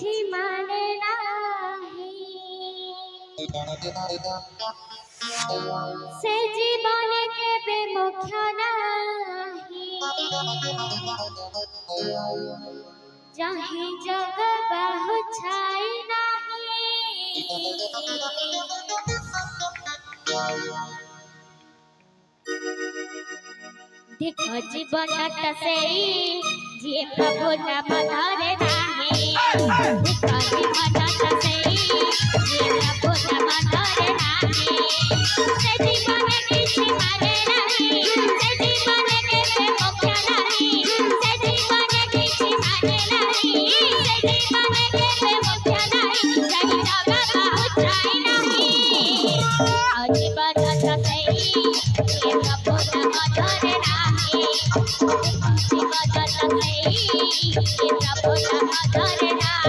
किछि माने नाही से जीवन केबे मोक्ष नाही चाहे जग बहु छाई नाही देखो जीवनटा सेई जे प्रभु नाम धरे नाही देखो जीवनटा सेई जे प्रभु नाम धरे नाही से जीवन किछि माने नाही से जीवन केबे मोक्ष नाही से जीवन किछि माने नाही से जीवन केबे मोक्ष नाही चाहे जग बहु छाई नाही जीवनटा सेई जे प्रभु नाम धरे नाही जीवनटा सेई जे प्रभु नाम धरे नाही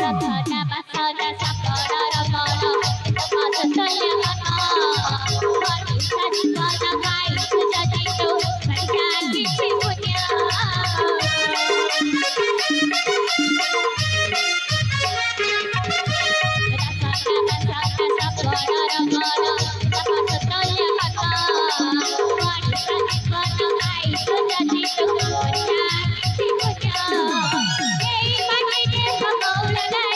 रथना बसना सपना रमण मस्तल्य मन मनुष्य जीवन गाई जदि तो संख्या किछि पुण्य रथना बसना सपना रमण मस्तल्य मन मनुष्य जीवन गाई जदि तो संख्या किछि पुण्य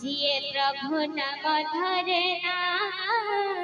जिए प्रभु नाम धरे नाही।